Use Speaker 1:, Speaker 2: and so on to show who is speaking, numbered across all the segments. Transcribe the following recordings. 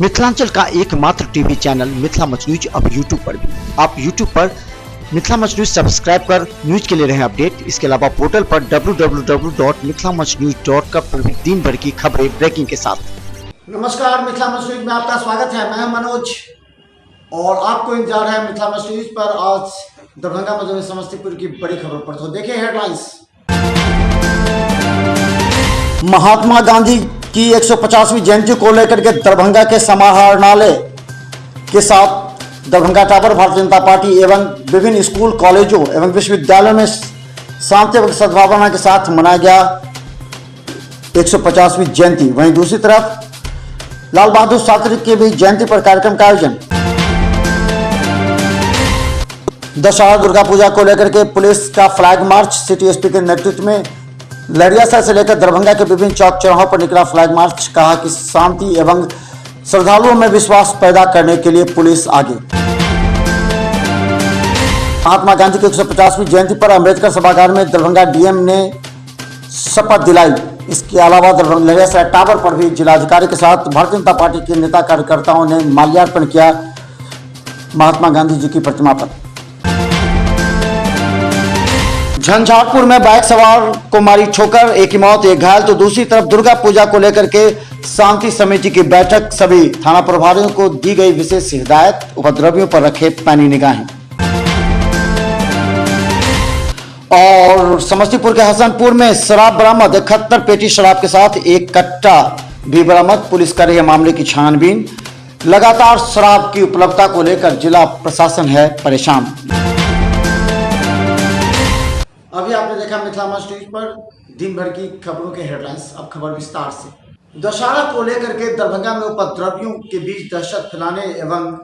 Speaker 1: मिथिलांचल का एकमात्र TV channel Mithila much news अब यूट्यूब पर भी। आप यूट्यूब पर मिथिला मच न्यूज सब्सक्राइब कर न्यूज के लिए रहे अपडेट। इसके अलावा पोर्टल पर www.mithilamachnews.com पर भी दिन भर की खबरें ब्रेकिंग के साथ।
Speaker 2: नमस्कार, मिथिला मच न्यूज में आपका स्वागत है। मैं मनोज और आपको इंतजार है मिथिला मच न्यूज पर। आज दरभंगा मध्य समस्तीपुर की बड़ी खबर पर तो देखिए हेडलाइंस। महात्मा गांधी की 150वीं जयंती को लेकर के दरभंगा के समाहरणालय के साथ दरभंगा टावर भारतीय जनता पार्टी एवं विभिन्न स्कूल कॉलेजों एवं विश्वविद्यालयों में शांति एवं सद्भावना के साथ मनाया गया 150वीं जयंती। वहीं दूसरी तरफ लाल बहादुर शास्त्री की भी जयंती पर कार्यक्रम का आयोजन। दशहरा दुर्गा पूजा को लेकर के पुलिस का फ्लैग मार्च सिटी एसपी के नेतृत्व में लहरियासराय से लेकर दरभंगा के विभिन्न चौक चौराहों पर निकला फ्लैग मार्च। कहा कि शांति एवं श्रद्धालुओं में विश्वास पैदा करने के लिए पुलिस आगे। महात्मा गांधी की 150वीं जयंती पर अंबेडकर सभागार में दरभंगा डीएम ने शपथ दिलाई। इसके अलावा लहरियासराय टावर पर भी जिलाधिकारी के साथ भारतीय जनता पार्टी के नेता कार्यकर्ताओं ने माल्यार्पण किया महात्मा गांधी जी की प्रतिमा पर। झंझारपुर में बाइक सवार को मारी ठोकर, एक की मौत एक घायल। तो दूसरी तरफ दुर्गा पूजा को लेकर के शांति समिति की बैठक। सभी थाना प्रभारियों को दी गई विशेष हिदायत, उपद्रवियों पर रखे पैनी निगाहें। और समस्तीपुर के हसनपुर में शराब बरामद, 71 पेटी शराब के साथ एक कट्टा भी बरामद। पुलिस कर रही है मामले की छानबीन। लगातार शराब की उपलब्धता को लेकर जिला प्रशासन है परेशान। अभी आपने देखा मिथिला मच न्यूज पर दिन भर की खबरों के हेडलाइंस। अब खबर विस्तार से। दशहरा को लेकर के दरभंगा में उपद्रवियों के बीच दहशत फैलाने एवं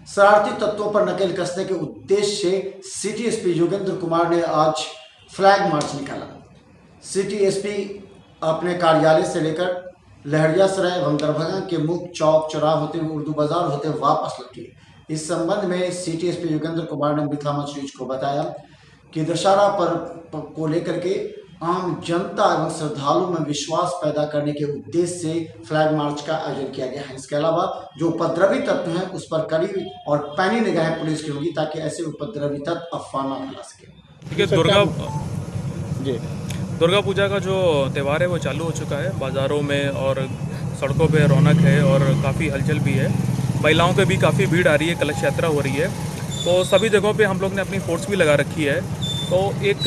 Speaker 2: शरारती तत्वों पर नकेल कसने के उद्देश्य से सिटी एसपी योगेंद्र कुमार ने आज फ्लैग मार्च निकाला। सिटी एसपी अपने कार्यालय से लेकर लहरियासराय एवं दरभंगा के मुख्य चौक चौराहा होते हुए उर्दू बाजार होते वापस लौटे। इस संबंध में सिटी एसपी योगेंद्र कुमार ने मिथिला मच न्यूज को बताया कि दशहरा पर्व को लेकर के आम जनता एवं श्रद्धालुओं में विश्वास पैदा करने के उद्देश्य से फ्लैग मार्च का आयोजन किया गया है। इसके अलावा जो उपद्रवी तत्व हैं उस पर कड़ी और पैनी निगाहें पुलिस की होगी ताकि ऐसे उपद्रवी तत्व अफवाह न फैला सके।
Speaker 3: ठीक है। दुर्गा पूजा का जो त्यौहार है वो चालू हो चुका है। बाज़ारों में और सड़कों पे रौनक है और काफ़ी हलचल भी है। महिलाओं के भी काफ़ी भीड़ आ रही है, कलश यात्रा हो रही है। तो सभी जगहों पे हम लोग ने अपनी फोर्स भी लगा रखी है तो एक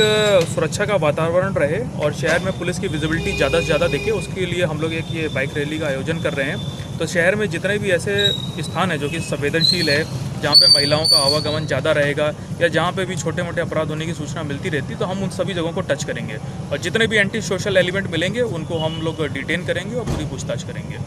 Speaker 3: सुरक्षा का वातावरण रहे और शहर में पुलिस की विजिबिलिटी ज़्यादा से ज़्यादा दिखे, उसके लिए हम लोग एक ये बाइक रैली का आयोजन कर रहे हैं। तो शहर में जितने भी ऐसे स्थान है जो कि संवेदनशील है, जहाँ पे महिलाओं का आवागमन ज़्यादा रहेगा या जहाँ पे भी छोटे मोटे अपराध होने की सूचना मिलती रहती, तो हम उन सभी जगहों को टच करेंगे और जितने भी एंटी सोशल एलिमेंट मिलेंगे उनको हम लोग डिटेन करेंगे और पूरी पूछताछ करेंगे।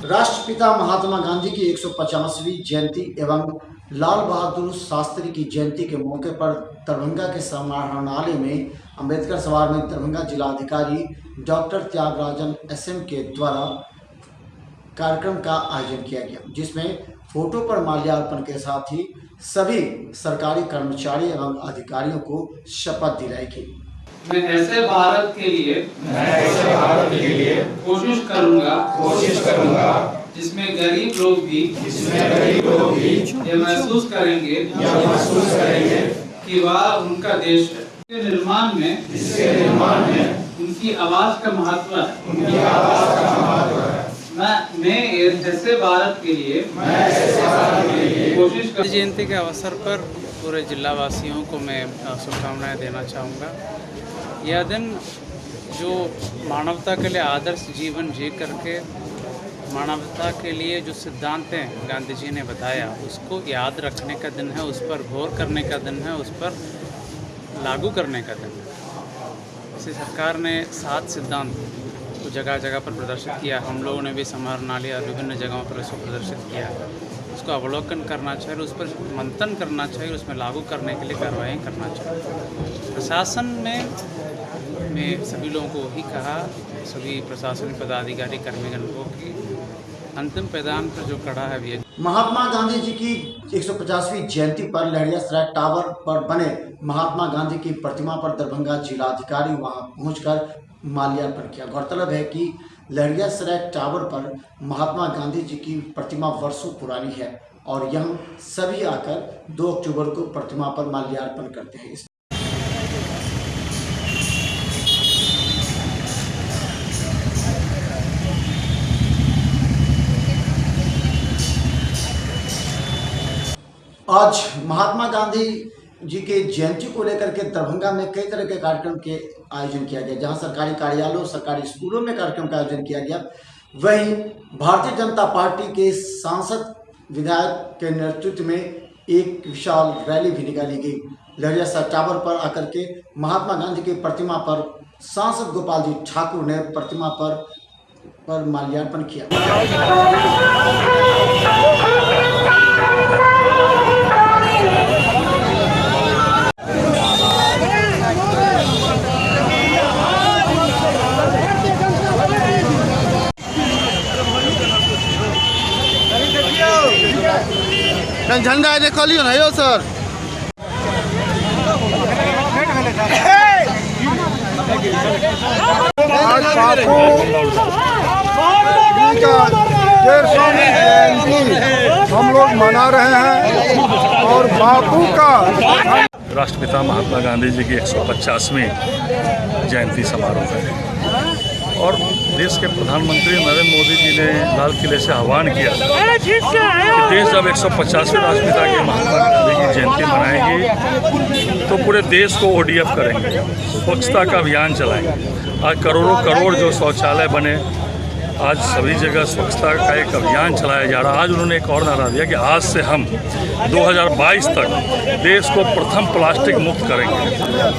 Speaker 2: राष्ट्रपिता महात्मा गांधी की 150वीं जयंती एवं लाल बहादुर शास्त्री की जयंती के मौके पर दरभंगा के समाहरणालय में अंबेडकर सभागार में दरभंगा जिलाधिकारी डॉक्टर त्यागराजन एसएम के द्वारा कार्यक्रम का आयोजन किया गया, जिसमें फोटो पर माल्यार्पण के साथ ही सभी सरकारी कर्मचारी एवं अधिकारियों को शपथ दिलाई गई।
Speaker 4: मैं ऐसे भारत के लिए कोशिश करूंगा जिसमें गरीब लोग भी ये महसूस करेंगे कि वह उनका देश है। इसके निर्माण में उनकी आवाज का महत्व है। मैं ऐसे भारत के लिए कोशिश कर।
Speaker 5: जयंती के अवसर पर पूरे जिला वासियों को मैं शुभकामनाएं देना चाहूँगा। यह दिन जो मानवता के लिए आदर्श जीवन जी करके मानवता के लिए जो सिद्धांत हैं गांधी जी ने बताया उसको याद रखने का दिन है, उस पर गौर करने का दिन है, उस पर लागू करने का दिन है। इसी सरकार ने 7 सिद्धांत को जगह जगह पर प्रदर्शित किया। हम लोगों ने भी समाहरणालय और विभिन्न जगहों पर इसको प्रदर्शित किया है। उसको अवलोकन करना चाहिए, उस पर मंथन करना चाहिए, उसमें लागू करने के लिए कार्रवाई करना चाहिए। प्रशासन में सभी लोगों को ही कहा, सभी प्रशासनिक पदाधिकारी कर्मीगण को कि अंतिम पैदान पर जो कड़ा है ये।
Speaker 2: महात्मा गांधी जी की 150वीं जयंती पर लहरियासराय टावर पर बने महात्मा गांधी की प्रतिमा पर दरभंगा जिलाधिकारी वहां पहुंचकर माल्यार्पण किया। गौरतलब है कि लहरियासराय टावर पर महात्मा गांधी जी की प्रतिमा वर्षों पुरानी है और यहाँ सभी आकर 2 अक्टूबर को प्रतिमा पर माल्यार्पण करते हैं। आज महात्मा गांधी जी के जयंती को लेकर के दरभंगा में कई तरह के कार्यक्रम के आयोजन किया गया, जहां सरकारी कार्यालयों, सरकारी स्कूलों में कार्यक्रम का आयोजन किया गया। वहीं भारतीय जनता पार्टी के सांसद विधायक के नेतृत्व में एक विशाल रैली भी निकाली गई। लहरियासराय टावर पर आकर के महात्मा गांधी की प्रतिमा पर सांसद गोपाल जी ठाकुर ने प्रतिमा पर माल्यार्पण किया। झंडा देखो लियो ना यो सर।
Speaker 6: आज बापू जी का 150वीं जयंती हम लोग मना रहे हैं और बापू का
Speaker 7: राष्ट्रपिता महात्मा गांधी जी की 150वीं जयंती समारोह है और देश के प्रधानमंत्री नरेंद्र मोदी जी ने लाल किले से आह्वान किया कि देश जब 150वें राष्ट्रपिता के महात्मा गांधी की जयंती मनाएंगे तो पूरे देश को ODF करेंगे, स्वच्छता का अभियान चलाएंगे। आज करोड़ों करोड़ जो शौचालय बने, आज सभी जगह स्वच्छता का एक अभियान चलाया जा रहा है। आज उन्होंने एक और नारा दिया कि आज से हम 2022 तक देश को प्रथम प्लास्टिक मुक्त करेंगे।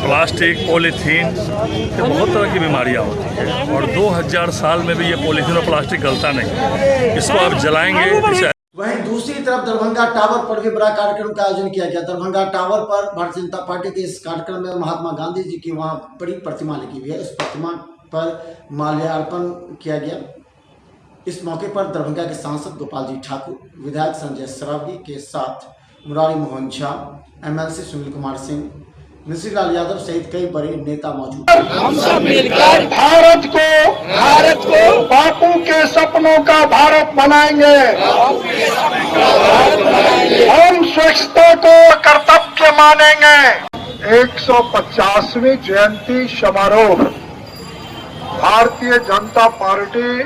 Speaker 7: प्लास्टिक, पॉलीथीन, ये बहुत तरह की बीमारियां होती हैं और 2000 साल में भी ये पॉलीथीन और प्लास्टिक गलता नहीं, इसको आप जलाएंगे।
Speaker 2: वहीं दूसरी तरफ दरभंगा टावर पर भी बड़ा कार्यक्रम का आयोजन किया गया। दरभंगा टावर पर भारतीय जनता पार्टी के इस कार्यक्रम में महात्मा गांधी जी की वहां बड़ी प्रतिमा लगी हुई है, उस प्रतिमा पर माल्यार्पण किया गया। इस मौके पर दरभंगा के सांसद गोपाल जी ठाकुर, विधायक संजय सरावगी के साथ मुरारी मोहन झा, MLC सुनील कुमार सिंह, मिश्री लाल यादव सहित कई बड़े नेता मौजूद।
Speaker 6: हम सब मिलकर भारत को बापू के सपनों का भारत बनाएंगे। हम स्वच्छता को कर्तव्य मानेंगे। 150वीं जयंती समारोह भारतीय जनता पार्टी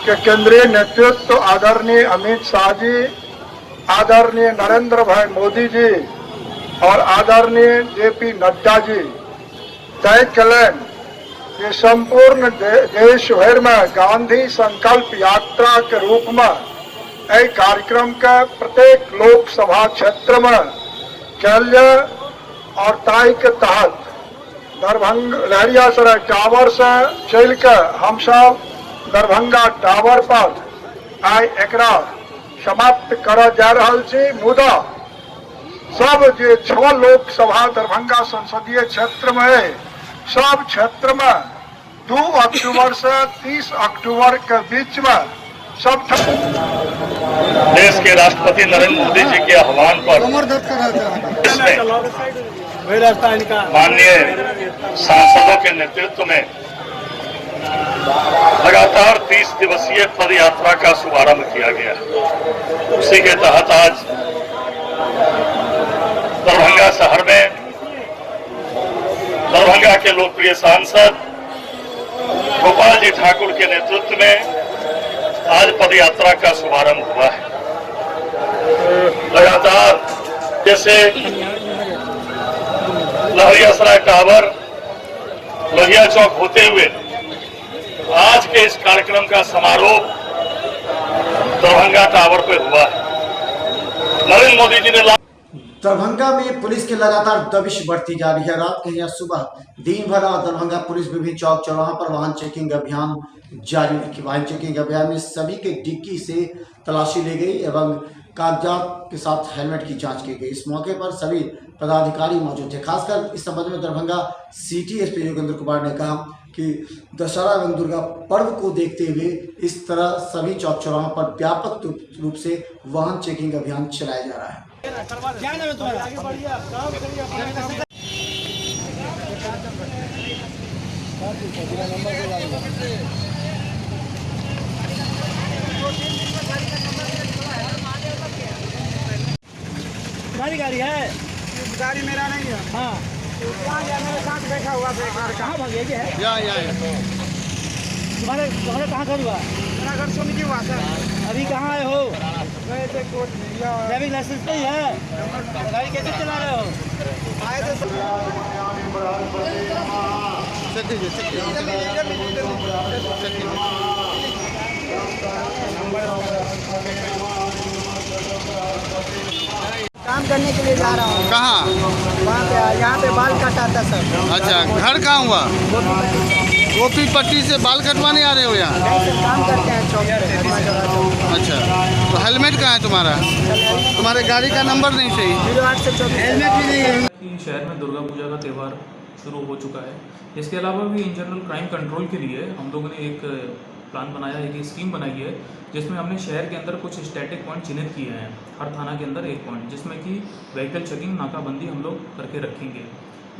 Speaker 6: के केंद्रीय नेतृत्व आदरणीय अमित शाह जी, आदरणीय नरेंद्र भाई मोदी जी और आदरणीय JP नड्डा जी तय करें कि संपूर्ण देश भर में गांधी संकल्प यात्रा के रूप में एक कार्यक्रम का प्रत्येक लोकसभा क्षेत्र में कैल्य और तय के तहत दरभंगा लहरियासराय टावर से चल कर हम सब दरभंगा टावर पर आई एकरा समाप्त करा जा रहल छी। मुदा सब जो 6 लोकसभा दरभंगा संसदीय क्षेत्र में है, सब क्षेत्र में 2 अक्टूबर से 30 अक्टूबर के बीच में सब
Speaker 7: देश के राष्ट्रपति नरेंद्र मोदी जी के आह्वान पर माननीय सांसदों के नेतृत्व में लगातार 30 दिवसीय पद यात्रा का शुभारंभ किया गया। उसी के तहत आज दरभंगा शहर में दरभंगा के लोकप्रिय सांसद गोपाल जी ठाकुर के नेतृत्व में आज पद यात्रा का शुभारंभ हुआ है। लगातार जैसे लहरियासराय टावर, लोहिया चौक होते हुए आज के इस कार्यक्रम का समारोह दरभंगा टावर पर हुआ है। नरेंद्र मोदी जी ने
Speaker 2: दरभंगा में पुलिस की लगातार दबिश बढ़ती जा रही है। रात के या सुबह दिन भर दरभंगा पुलिस विभिन्न चौक चौराहों पर वाहन चेकिंग अभियान जारी रखी। वाहन चेकिंग अभियान में सभी के डिक्की से तलाशी ली गई एवं कागजात के साथ हेलमेट की जांच की गई। इस मौके पर सभी पदाधिकारी मौजूद थे। खासकर इस संबंध में दरभंगा सिटी SP योगेंद्र कुमार ने कहा कि दशहरा एवं दुर्गा पर्व को देखते हुए इस तरह सभी चौक चौराहों पर व्यापक रूप से वाहन चेकिंग अभियान चलाया जा रहा है।
Speaker 8: गाड़ी है, गाड़ी मेरा नहीं है। हाँ, मेरे साथ बैठा हुआ कहाँ भागे है? तुम्हारे कहाँ घर हुआ? मेरा घर सोनी हुआ सर। अभी कहाँ आए हो? ड्राइविंग लाइसेंस नहीं है? गाड़ी कैसे चला रहे हो? आए थे काम करने के लिए जा रहा हूँ।
Speaker 2: कहाँ?
Speaker 8: वहाँ पे यहाँ पे बाल कटाता सर।
Speaker 2: अच्छा, घर कहाँ हुआ? गोपी पट्टी से बाल कटवाने आ रहे हो यहाँ?
Speaker 8: काम करते हैं चौक।
Speaker 2: अच्छा, तो हेलमेट कहाँ है तुम्हारा? तुम्हारे गाड़ी का नंबर नहीं सही? 08 से 24 हेलमेट भी नहीं है।
Speaker 3: शहर में दुर्गा पूजा का त्यौहार शुरू हो चुका है। इसके अलावा भी इन जनरल क्राइम कंट्रोल के लिए हम लोगों ने एक प्लान बनाया है, एक स्कीम बनाई है, जिसमें हमने शहर के अंदर कुछ स्टैटिक पॉइंट चिन्हित किए हैं। हर थाना के अंदर एक पॉइंट, जिसमें कि व्हीकल चेकिंग, नाकाबंदी हम लोग करके रखेंगे।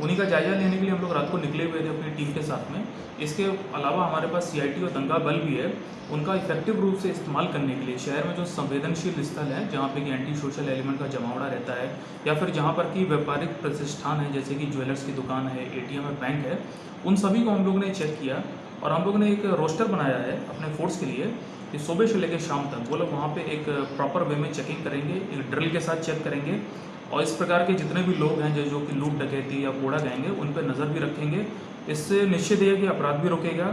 Speaker 3: उन्हीं का जायजा लेने के लिए हम लोग रात को निकले हुए थे अपनी टीम के साथ में। इसके अलावा हमारे पास CIT और दंगा बल भी है। उनका इफेक्टिव रूप से इस्तेमाल करने के लिए शहर में जो संवेदनशील स्थल है, जहाँ पे कि एंटी सोशल एलिमेंट का जमावड़ा रहता है, या फिर जहाँ पर कि व्यापारिक प्रतिष्ठान है, जैसे कि ज्वेलर्स की दुकान है, ATM है, बैंक है, उन सभी को हम लोगों ने चेक किया। और हम लोगों ने एक रोस्टर बनाया है अपने फोर्स के लिए कि सुबह से लेकर शाम तक वो लोग वहाँ पे एक प्रॉपर वे में चेकिंग करेंगे, एक ड्रिल के साथ चेक करेंगे, और इस प्रकार के जितने भी लोग हैं जो कि लूट डकैती या कूड़ा गाएंगे, उन पर नज़र भी रखेंगे। इससे निश्चित है कि अपराध भी रुकेगा,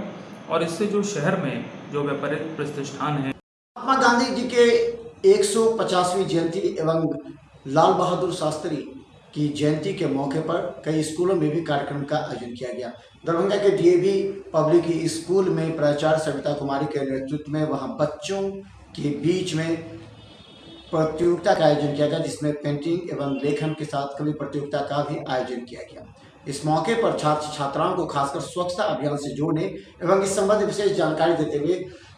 Speaker 3: और इससे जो शहर में जो व्यापारिक प्रतिष्ठान है।
Speaker 2: महात्मा गांधी जी के 150वीं जयंती एवं लाल बहादुर शास्त्री की जयंती के मौके पर कई स्कूलों में भी कार्यक्रम का आयोजन किया गया। दरभंगा के DAV पब्लिक स्कूल में प्राचार्य सविता कुमारी के नेतृत्व में वहां बच्चों के बीच में प्रतियोगिता का आयोजन किया गया, जिसमें पेंटिंग एवं लेखन के साथ कवि प्रतियोगिता का भी आयोजन किया गया। इस मौके पर छात्र छात्राओं को खासकर स्वच्छता अभियान से जोड़ने एवं इस संबंध में विशेष जानकारी देते हुए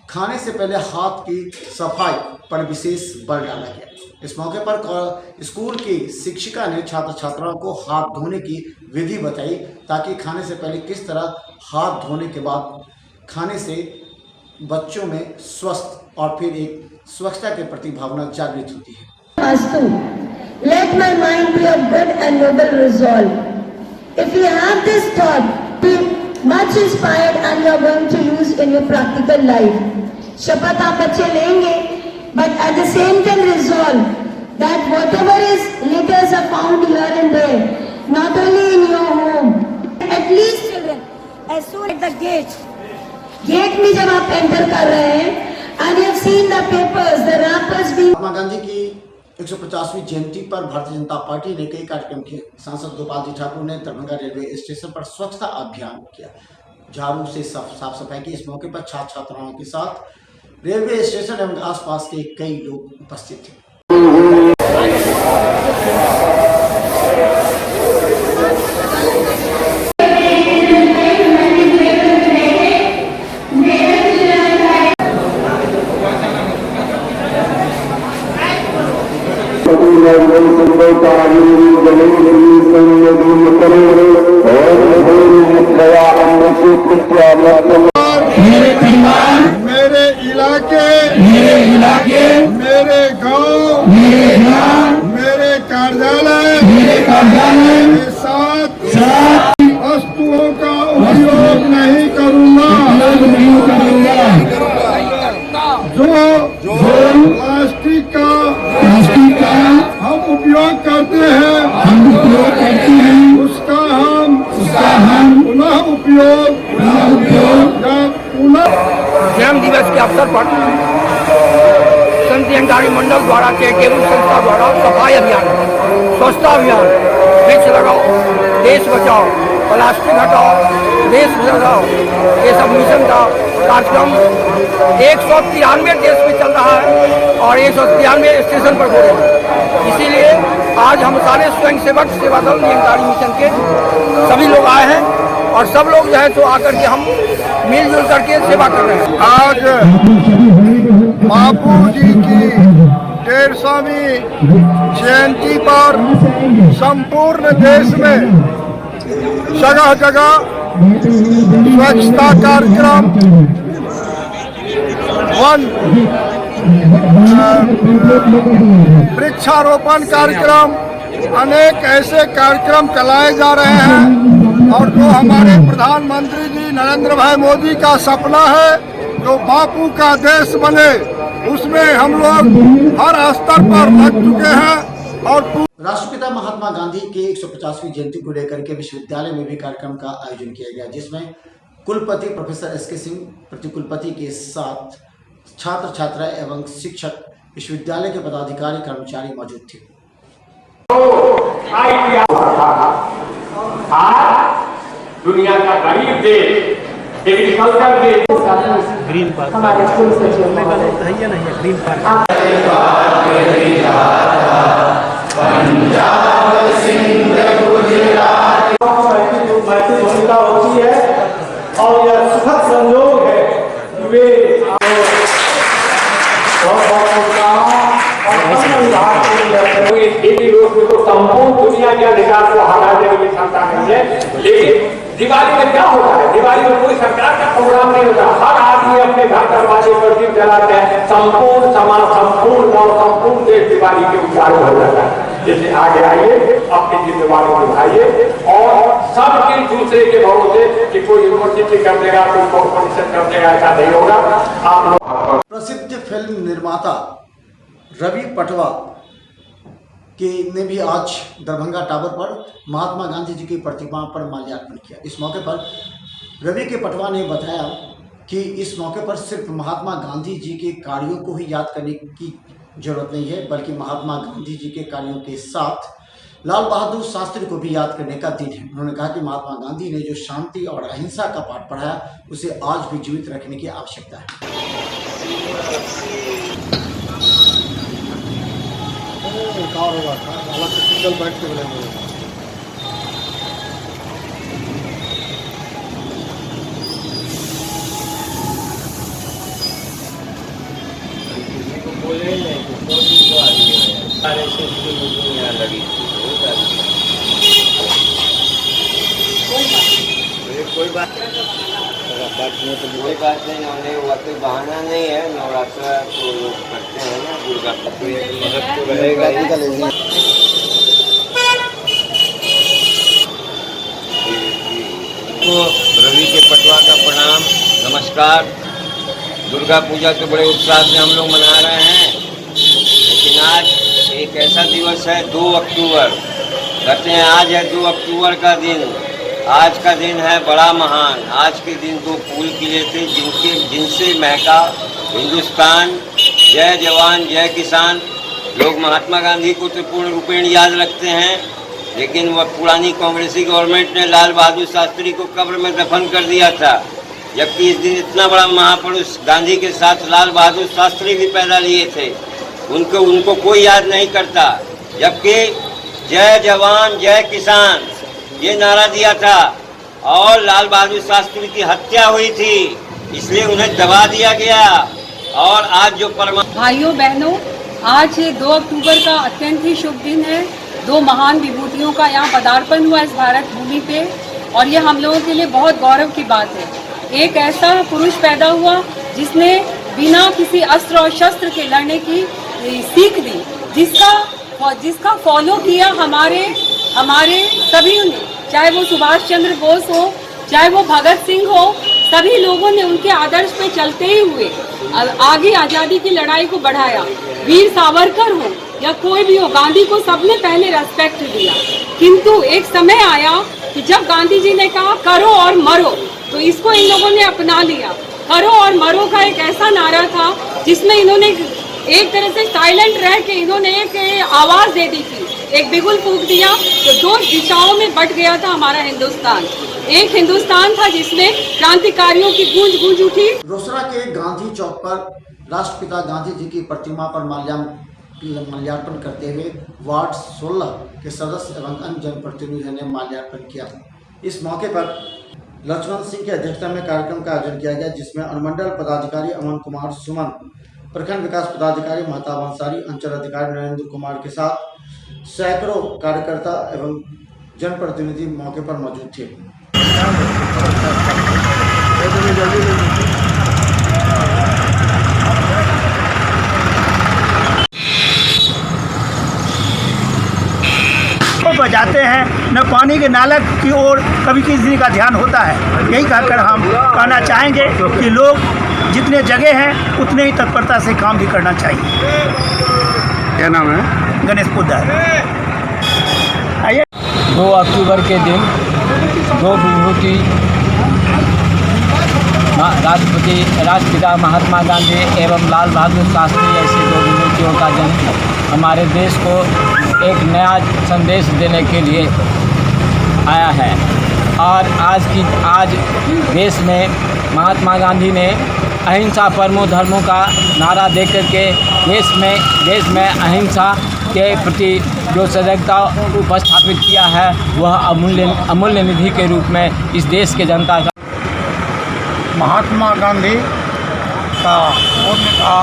Speaker 2: खाने से पहले हाथ की सफाई पर विशेष बल डाला गया। इस मौके पर स्कूल की शिक्षिका ने छात्र छात्राओं को हाथ धोने की विधि बताई, ताकि खाने से पहले किस तरह हाथ धोने के बाद खाने से बच्चों में स्वस्थ और फिर एक स्वच्छता के प्रति भावना जागृत होती है।
Speaker 9: Let my mind be of good and noble resolve. If you have this thought, be much inspired and you are going to use in your practical life. शपथ आप बच्चे लेंगे, but at the same time resolve that whatever is letters are found here and there, not only in your home, at least children, as soon as the gate में जब आप enter कर रहे हैं, and you have seen the papers, the wrappers being.
Speaker 2: Mahatma Gandhi की 150वीं जयंती पर Bharatiya Janata party ने कई कार्यक्रम किए। सांसद गोपाल जी ठाकुर ने दरभंगा रेलवे स्टेशन पर स्वच्छता अभियान किया, झाड़ू से साफ सफाई की। इस मौके पर छात्र छात्राओं के साथ रेलवे स्टेशन एवं आसपास के कई लोग उपस्थित थे।
Speaker 6: मेरे इलाके, मेरे गांव, मेरे कार्यालय के साथ वस्तुओं का उपयोग नहीं करूंगा जो प्लास्टिक का हम उपयोग करते हैं, उसका हम पुनः उपयोग
Speaker 8: जन्म दिवस के अवसर पर संत अंगारी मंडल द्वारा चैरिटेबल संस्था द्वारा सफाई अभियान, स्वच्छता अभियान, वृक्ष लगाओ, देश बचाओ, प्लास्टिक हटाओ, देश बचाओ, ये सब मिशन का कार्यक्रम 193 देश में चल रहा है और 193 स्टेशन पर हो रहे हैं। इसीलिए आज हम सारे स्वयंसेवक सेवा दल अंगारी मिशन के सभी लोग आए हैं और सब लोग जो है तो आकर के हम मिलजुल करके सेवा कर रहे हैं।
Speaker 6: आज बापू जी की 150वीं जयंती पर संपूर्ण देश में जगह जगह स्वच्छता कार्यक्रम, वन वृक्षारोपण कार्यक्रम, अनेक ऐसे कार्यक्रम चलाए जा रहे हैं और जो हमारे प्रधानमंत्री जी नरेंद्र भाई मोदी का सपना है जो बापू का देश बने, उसमें हम लोग हर स्तर पर लग चुके हैं। और
Speaker 2: राष्ट्रपिता महात्मा गांधी के 150वीं जयंती को लेकर के विश्वविद्यालय में भी कार्यक्रम का आयोजन किया गया, जिसमें कुलपति प्रोफेसर एस के सिंह प्रतिकुलपति के साथ छात्र छात्राएं एवं शिक्षक, विश्वविद्यालय के पदाधिकारी कर्मचारी मौजूद थे।
Speaker 10: आज दुनिया का गरीब देश, एग्रीकल्चर देश, ग्रीन पार्क हमारे स्कूल से है ना, ये ग्रीन पार्क पंजाब सिंध गुजरात महत्वपूर्ण भूमिका होती है और यह सुखद संयोग है कि वे संपूर्ण दुनिया के अधिकार को हटा देने की क्षमता नहीं है। लेकिन दिवाली में क्या होता है, दिवाली में कोई सरकार का प्रोग्राम नहीं होता, हर आदमी अपने घर दरवाजे पर दीप जलाते हैं, संपूर्ण समाज, संपूर्ण गांव, संपूर्ण देश दिवाली के उजागर हो जाता है। जैसे आगे आइए, अपनी जिम्मेवारी निभाइए और सब एक दूसरे के भरोसे कि कोई यूनिवर्सिटी कर देगा, कोई कॉर्पोरेशन कर देगा, ऐसा नहीं होगा। आप लोग
Speaker 2: प्रसिद्ध फिल्म निर्माता रवि पटवा ने भी आज दरभंगा टावर पर महात्मा गांधी जी की प्रतिमा पर माल्यार्पण किया। इस मौके पर रवि के पटवा ने बताया कि इस मौके पर सिर्फ महात्मा गांधी जी के कार्यों को ही याद करने की जरूरत नहीं है, बल्कि महात्मा गांधी जी के कार्यों के साथ लाल बहादुर शास्त्री को भी याद करने का दिन है। उन्होंने कहा कि महात्मा गांधी ने जो शांति और अहिंसा का पाठ पढ़ाया, उसे आज भी जीवित रखने की आवश्यकता है।
Speaker 11: कोई बात नहीं, होने हुआ कोई बहाना नहीं है। नवरात्र तो लोग करते हैं ना, दुर्गा का तो महत्व रहेगा ही। रवि के पटवा का प्रणाम, नमस्कार। दुर्गा पूजा तो बड़े उत्साह से हम लोग मना रहे हैं, लेकिन आज एक ऐसा दिवस है 2 अक्टूबर, कहते हैं आज है 2 अक्टूबर का दिन। आज का दिन है बड़ा महान। आज के दिन 2 फूल खिले थे जिनसे महका हिंदुस्तान। जय जवान जय किसान। लोग महात्मा गांधी को तो पूर्ण रूपेण याद रखते हैं, लेकिन वह पुरानी कांग्रेसी गवर्नमेंट ने लाल बहादुर शास्त्री को कब्र में दफन कर दिया था, जबकि इस दिन इतना बड़ा महापुरुष गांधी के साथ लाल बहादुर शास्त्री भी पैदा लिए थे, उनको कोई याद नहीं करता। जबकि जय जवान जय किसान ये नारा दिया था और लाल बहादुर शास्त्री की हत्या हुई थी, इसलिए उन्हें दबा दिया गया। और आज जो
Speaker 12: भाइयों बहनों, आज 2 अक्टूबर का अत्यंत ही शुभ दिन है। 2 महान विभूतियों का यहाँ पदार्पण हुआ इस भारत भूमि पे, और ये हम लोगों के लिए बहुत गौरव की बात है। एक ऐसा पुरुष पैदा हुआ जिसने बिना किसी अस्त्र और शस्त्र के लड़ने की सीख दी, जिसका फॉलो किया हमारे सभी ने, चाहे वो सुभाष चंद्र बोस हो, चाहे वो भगत सिंह हो, सभी लोगों ने उनके आदर्श पे चलते ही हुए आगे आज़ादी की लड़ाई को बढ़ाया। वीर सावरकर हो या कोई भी हो, गांधी को सबने पहले रेस्पेक्ट दिया। किंतु एक समय आया कि जब गांधी जी ने कहा करो और मरो, तो इसको इन लोगों ने अपना लिया। करो और मरो का एक ऐसा नारा था जिसमें इन्होंने एक तरह से साइलेंट रह के इन्होंने एक आवाज दे दी थी, एक बिगुल फूंक दिया, तो 2 दिशाओं में बट गया था हमारा हिंदुस्तान। एक हिंदुस्तान था जिसमें क्रांतिकारियों की गूंज उठी।
Speaker 2: रोसड़ा के गांधी चौक पर राष्ट्रपिता गांधी जी की प्रतिमा पर माल्यार्पण करते हुए वार्ड 16 के सदस्य एवं अन्य जनप्रतिनिधियों ने माल्यार्पण किया। इस मौके पर लक्ष्मण सिंह की अध्यक्षता में कार्यक्रम का आयोजन किया गया, जिसमें अनुमंडल पदाधिकारी अमन कुमार सुमन, प्रखंड विकास पदाधिकारी महताब अंसारी, अंचल अधिकारी नरेंद्र कुमार के साथ सैकड़ों कार्यकर्ता एवं जनप्रतिनिधि मौके पर मौजूद थे।
Speaker 6: जाते हैं, न पानी के नालक की ओर कभी किसी का ध्यान होता है। यही कहकर हम कहना चाहेंगे कि लोग जितने जगह हैं उतने ही तत्परता से काम भी करना चाहिए।
Speaker 13: क्या नाम है?
Speaker 6: गणेश पोद्दार। आइए।
Speaker 5: 2 अक्टूबर के दिन दो विभूति राष्ट्रपिता महात्मा गांधी एवं लाल बहादुर शास्त्री ऐसे 2 विभूतियों का जन्म हमारे देश को एक नया संदेश देने के लिए आया है। और आज देश में महात्मा गांधी ने अहिंसा परमो धर्मों का नारा दे करके देश में अहिंसा के प्रति जो सजगता उपस्थापित किया है वह अमूल्य निधि के रूप में इस देश के जनता का।
Speaker 6: महात्मा गांधी का उनका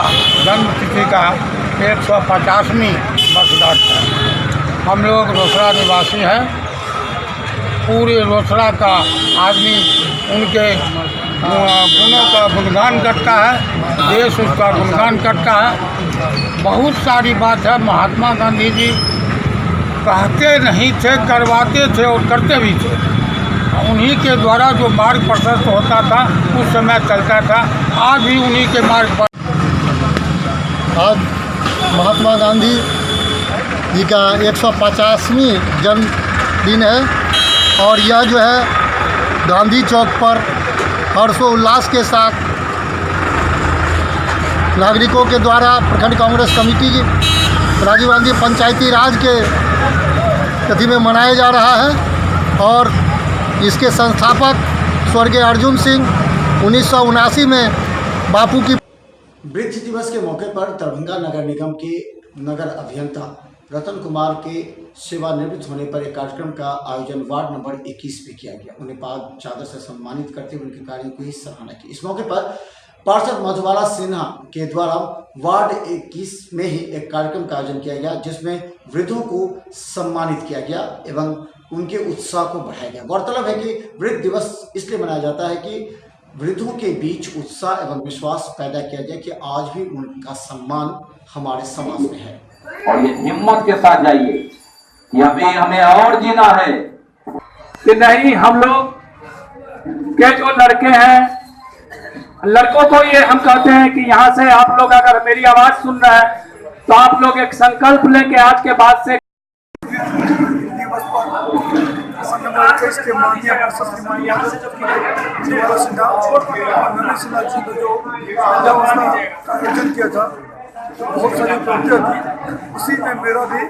Speaker 6: जन्म तिथि का 150वीं वर्षगांठ है। हम लोग रोसड़ा निवासी हैं। पूरे रोसड़ा का आदमी उनके गुणों का गुणगान करता है, देश उसका गुणगान करता है। बहुत सारी बात है। महात्मा गांधी जी कहते नहीं थे, करवाते थे और करते भी थे। उन्हीं के द्वारा जो मार्ग प्रशस्त होता था उस समय चलता था। आज भी उन्हीं के मार्ग पर।
Speaker 13: आज महात्मा गांधी जी का 150वीं जन्मदिन है और यह जो है गांधी चौक पर हर्षोल्लास के साथ नागरिकों के द्वारा प्रखंड कांग्रेस कमेटी की राजीव गांधी पंचायती राज के तिथि में मनाया जा रहा है। और इसके संस्थापक स्वर्गीय अर्जुन सिंह 1979 में बापू की
Speaker 2: वृक्ष दिवस के मौके पर दरभंगा नगर निगम के नगर अभियंता रतन कुमार के सेवानिवृत्त होने पर एक कार्यक्रम का आयोजन वार्ड नंबर 21 में किया गया। उन्हें पाग चादर से सम्मानित करते हुए उनके कार्यों की सराहना की। इस मौके पर पार्षद मधुबाला सिन्हा के द्वारा वार्ड 21 में ही एक कार्यक्रम का आयोजन किया गया जिसमें वृद्धों को सम्मानित किया गया एवं उनके उत्साह को बढ़ाया गया। गौरतलब है कि वृद्ध दिवस इसलिए मनाया जाता है कि वृद्धों के बीच उत्साह एवं विश्वास पैदा किया जाए कि आज भी उनका सम्मान हमारे समाज में है।
Speaker 10: और ये हिम्मत के साथ जाइए कि अभी हमें और जीना है कि नहीं। हम लोग के जो लड़के हैं, लड़कों को ये हम कहते हैं कि यहाँ से आप लोग अगर मेरी आवाज सुन रहे हैं तो आप लोग एक संकल्प लेके आज के बाद से
Speaker 6: के माननीय आयोजन किया था, बहुत सारी उपलब्धियाँ थी। उसी में मेरा भी,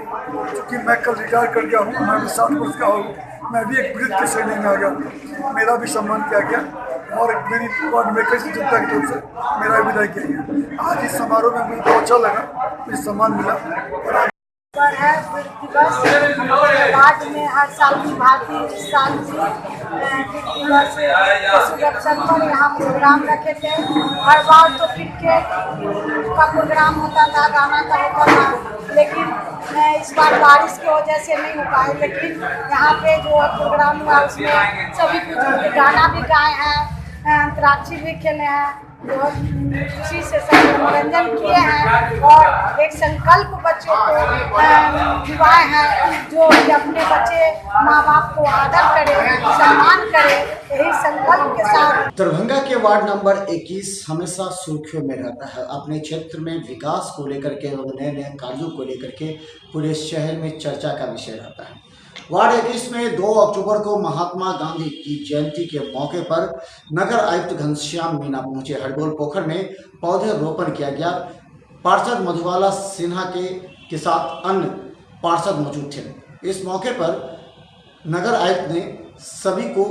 Speaker 6: चूँकि मैं कल रिटायर कर गया हूँ, मैं भी 60 वर्ष का हूँ, मैं भी एक वृद्ध की श्रेणी में आ गया। मेरा भी सम्मान किया गया और मेरी वार्ड में कई जनता की तरफ से मेरा विदाई किया गया। आज इस समारोह में मुझे बहुत अच्छा लगा, मुझे सम्मान मिला।
Speaker 9: है वृद्ध दिवस वार्ड में हर साल की भांति इस साल भी वृद्ध दिवस के शुभ अवसर पर यहाँ प्रोग्राम रखे थे। हर बार तो क्रिकेट का प्रोग्राम होता था, गाना का होता था, लेकिन इस बार बारिश की वजह से नहीं हो पाए। लेकिन यहाँ पे जो प्रोग्राम हुआ उसमें सभी कुछ गाना भी गाए हैं, अंतराक्षी भी खेले हैं, बहुत खुशी से सब मनोरंजन किए हैं और एक संकल्प बच्चों को दिवाए हैं जो कि अपने बच्चे माँ बाप को आदर करें, सम्मान करें। यही संकल्प के साथ
Speaker 2: दरभंगा के वार्ड नंबर 21 हमेशा सुर्खियों में रहता है। अपने क्षेत्र में विकास को लेकर के और नए नए कार्यों को लेकर के पूरे शहर में चर्चा का विषय रहता है। वार्ड 21 में 2 अक्टूबर को महात्मा गांधी की जयंती के मौके पर नगर आयुक्त घनश्याम मीना पहुंचे। हरडोल पोखर में पौधे रोपण किया गया। पार्षद मधुबाला सिन्हा के साथ अन्य पार्षद मौजूद थे। इस मौके पर नगर आयुक्त ने सभी को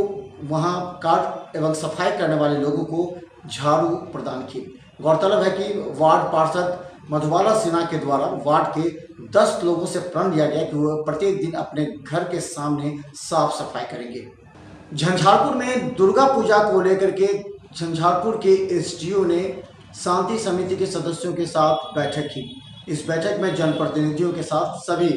Speaker 2: वहां कार्ड एवं सफाई करने वाले लोगों को झाड़ू प्रदान किए। गौरतलब है कि वार्ड पार्षद मधुबाला सिन्हा के द्वारा वार्ड के 10 लोगों से प्रण लिया गया कि वह प्रत्येक दिन अपने घर के सामने साफ सफाई करेंगे। झंझारपुर में दुर्गा पूजा को लेकर के झंझारपुर के एसडीओ ने शांति समिति के सदस्यों के साथ बैठक की। इस बैठक में जनप्रतिनिधियों के साथ सभी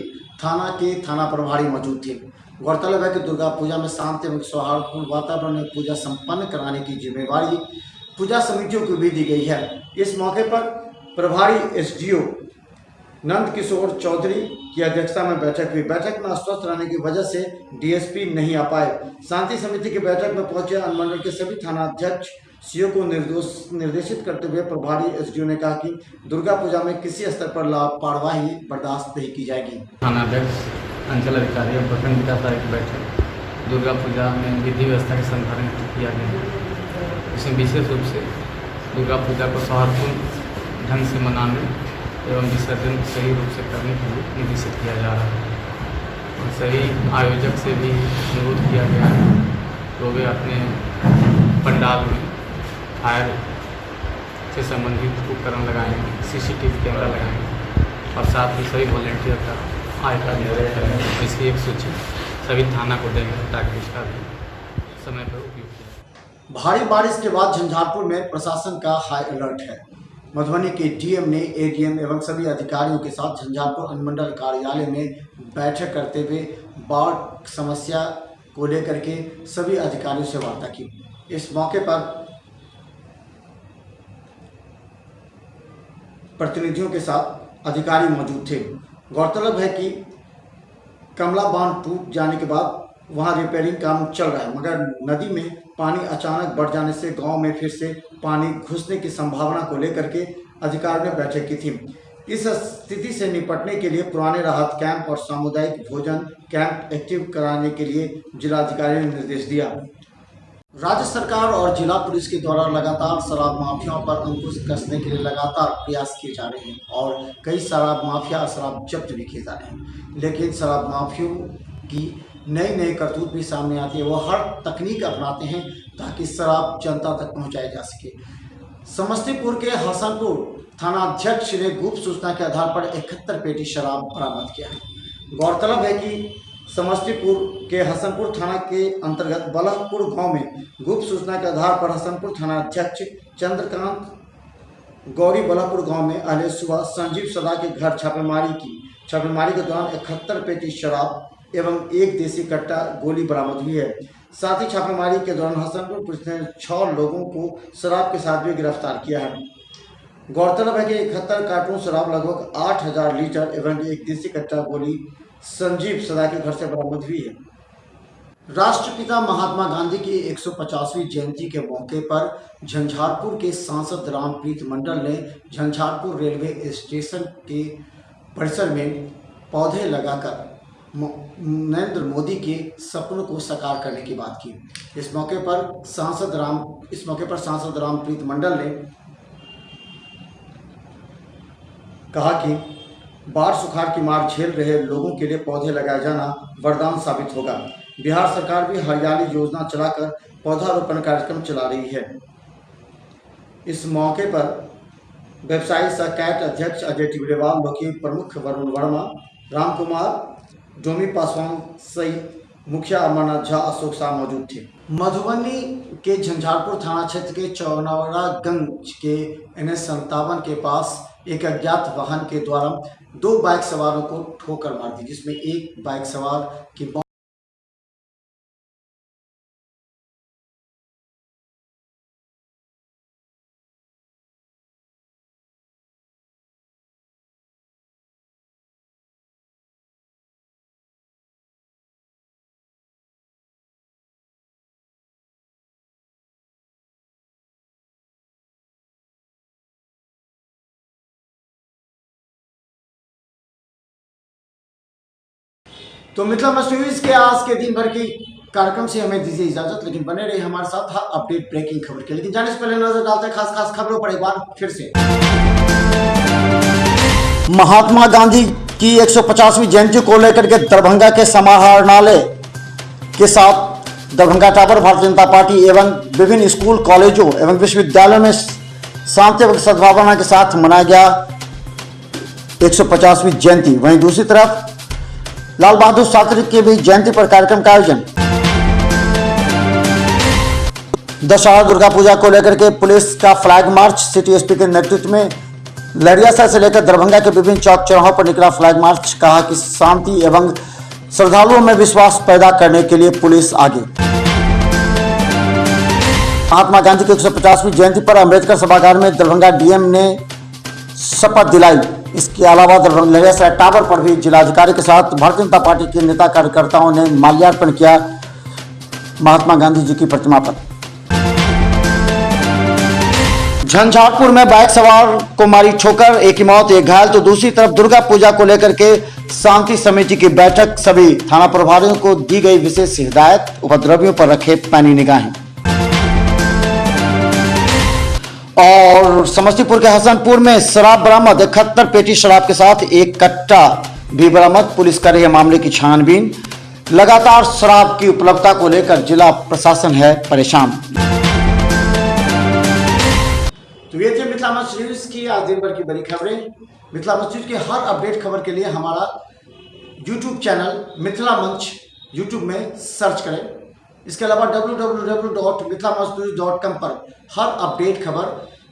Speaker 2: थाना प्रभारी मौजूद थे। गौरतलब है कि दुर्गा पूजा में शांति एवं सौहार्दपूर्ण वातावरण में पूजा संपन्न कराने की जिम्मेवारी पूजा समितियों को भी दी गई है। इस मौके पर प्रभारी एसडीओ नंद किशोर चौधरी की अध्यक्षता में बैठक हुई। बैठक में अस्वस्थ रहने की वजह से डीएसपी नहीं आ पाए। शांति समिति की बैठक में पहुंचे अनुमंडल के सभी थानाध्यक्ष सीओ को निर्देशित करते हुए प्रभारी एसडीओ ने कहा कि दुर्गा पूजा में किसी स्तर पर लापरवाही बर्दाश्त नहीं की जाएगी।
Speaker 5: थानाध्यक्ष, अंचल अधिकारी और प्रखंड विकास अधिकारी की बैठक दुर्गा पूजा में विधि व्यवस्था के संधारण किया गया है। इसमें विशेष रूप से दुर्गा पूजा को सौहार्दपूर्ण ढंग से मनाने एवं विसर्जन सही रूप से करने के लिए निर्देशित किया जा रहा है। और सही आयोजक से भी अनुरोध किया गया है तो वे अपने पंडाल में फायर से संबंधित उपकरण लगाएंगे, सीसीटीवी कैमरा लगाएंगे और साथ ही सभी वॉलेंटियर का आय का निर्धारण करेंगे। इसकी एक सूची सभी थाना को देंगे ताकि इसका भी समय पर उपयोग किया जाए।
Speaker 2: भारी बारिश के बाद झंझारपुर में प्रशासन का हाई अलर्ट है। मधुबनी के डीएम ने एडीएम एवं सभी अधिकारियों के साथ झंझारपुर अनुमंडल कार्यालय में बैठक करते हुए बाढ़ समस्या को लेकर के सभी अधिकारियों से वार्ता की। इस मौके पर प्रतिनिधियों के साथ अधिकारी मौजूद थे। गौरतलब है कि कमला बांध टूट जाने के बाद वहां रिपेयरिंग काम चल रहा है, मगर नदी में पानी अचानक बढ़ जाने से गांव में फिर से पानी घुसने की संभावना को लेकर के अधिकारियों ने बैठक की थी। इस स्थिति से निपटने के लिए पुराने राहत कैंप और सामुदायिक भोजन कैंप एक्टिव कराने के लिए जिलाधिकारी ने निर्देश दिया। राज्य सरकार और जिला पुलिस के द्वारा लगातार शराब माफियाओं पर अंकुश कसने के लिए लगातार प्रयास किए जा रहे हैं और कई शराब माफिया शराब जब्त भी किए जा रहे हैं, लेकिन शराब माफियों की नई नई करतूत भी सामने आती है। वो हर तकनीक अपनाते हैं ताकि शराब जनता तक पहुंचाई जा सके। समस्तीपुर के हसनपुर थानाध्यक्ष ने गुप्त सूचना के आधार पर 71 पेटी शराब बरामद किया है। गौरतलब है कि समस्तीपुर के हसनपुर थाना के अंतर्गत बलहपुर गांव में गुप्त सूचना के आधार पर हसनपुर थानाध्यक्ष चंद्रकांत गौरी बलहपुर गांव में अहले सुबह संजीव सदा के घर छापेमारी की। छापेमारी के दौरान 71 पेटी शराब एवं एक देसी कट्टा गोली बरामद हुई है। साथ ही छापेमारी के दौरान हसनपुर पुलिस ने 6 लोगों को शराब के साथ भी गिरफ्तार किया है। गौरतलब है कि 71 कार्टून शराब लगभग 8000 लीटर एवं एक देसी कट्टा गोली संजीव सदा के घर से बरामद हुई है। राष्ट्रपिता महात्मा गांधी की 150वीं जयंती के मौके पर झंझारपुर के सांसद रामप्रीत मंडल ने झंझारपुर रेलवे स्टेशन के परिसर में पौधे लगाकर नरेंद्र मोदी के सपनों को साकार करने की बात की। इस मौके पर सांसद रामप्रीत मंडल ने कहा कि बाढ़ सुखाड़ की मार झेल रहे लोगों के लिए पौधे लगाया जाना वरदान साबित होगा। बिहार सरकार भी हरियाली योजना चलाकर पौधारोपण कार्यक्रम चला रही है। इस मौके पर व्यवसायी सह कैट अध्यक्ष अजय टिबरेवाल, लोकी प्रमुख वरुण वर्मा, राम कुमार, डोमी पासवान सहित मुखिया अमरनाथ झा, अशोक शाह मौजूद थे। मधुबनी के झंझारपुर थाना क्षेत्र के चौनवरागंज के NH57 के पास एक अज्ञात वाहन के द्वारा 2 बाइक सवारों को ठोकर मार दी, जिसमें एक बाइक सवार की तो मिथिला मस्ट न्यूज के आज के दिन भर की कार्यक्रम से हमें दीजिए इजाजत, लेकिन बने रहिए हमारे साथ हर अपडेट ब्रेकिंग खबर के। लेकिन जाने से पहले नजर डालते हैं खास खबरों पर एक बार फिर से। महात्मा गांधी की 150वीं जयंती को लेकर के दरभंगा के समाहरणालय के साथ दरभंगा टावर भारतीय जनता पार्टी एवं विभिन्न स्कूल, कॉलेजों एवं विश्वविद्यालयों में शांति एवं सद्भावना के साथ मनाया गया 150वीं जयंती। वहीं दूसरी तरफ लाल बहादुर शास्त्री की भी जयंती पर कार्यक्रम का आयोजन। दशहरा दुर्गा पूजा को लेकर के पुलिस का फ्लैग मार्च, सिटी एसपी के नेतृत्व में लहरियासराय से लेकर दरभंगा के विभिन्न चौक चौराहों पर निकला फ्लैग मार्च। कहा कि शांति एवं श्रद्धालुओं में विश्वास पैदा करने के लिए पुलिस आगे। महात्मा गांधी की 150वीं जयंती पर अम्बेडकर सभागार में दरभंगा डीएम ने शपथ दिलाई। इसके अलावा लहरियासराय टावर पर भी जिलाधिकारी के साथ भारतीय जनता पार्टी के नेता कार्यकर्ताओं ने माल्यार्पण किया महात्मा गांधी जी की प्रतिमा पर। झंझारपुर में बाइक सवार को मारी ठोकर, एक की मौत एक घायल। तो दूसरी तरफ दुर्गा पूजा को लेकर के शांति समिति की बैठक, सभी थाना प्रभारियों को दी गई विशेष हिदायत, उपद्रवियों पर रखे पैनी निगाहें। और समस्तीपुर के हसनपुर में शराब बरामद, 71 पेटी शराब के साथ एक कट्टा भी बरामद। पुलिस कर रही है मामले की छानबीन। लगातार शराब की उपलब्धता को लेकर जिला प्रशासन है परेशान। तो ये थे मिथिला मंच न्यूज की आज दिन भर की बड़ी खबरें। मिथिला मंच न्यूज की हर अपडेट खबर के लिए हमारा यूट्यूब चैनल मिथिला मंच यूट्यूब में सर्च करें। इसके अलावा www.mithilamanchnews.com पर हर अपडेट खबर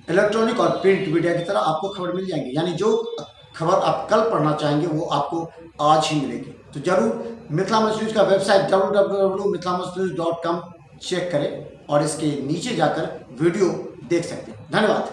Speaker 2: इलेक्ट्रॉनिक और प्रिंट मीडिया की तरह आपको खबर मिल जाएंगी। यानी जो खबर आप कल पढ़ना चाहेंगे वो आपको आज ही मिलेगी। तो जरूर मिथिला मंच न्यूज का वेबसाइट www.mithilamanchnews.com चेक करें और इसके नीचे जाकर वीडियो देख सकते हैं। धन्यवाद।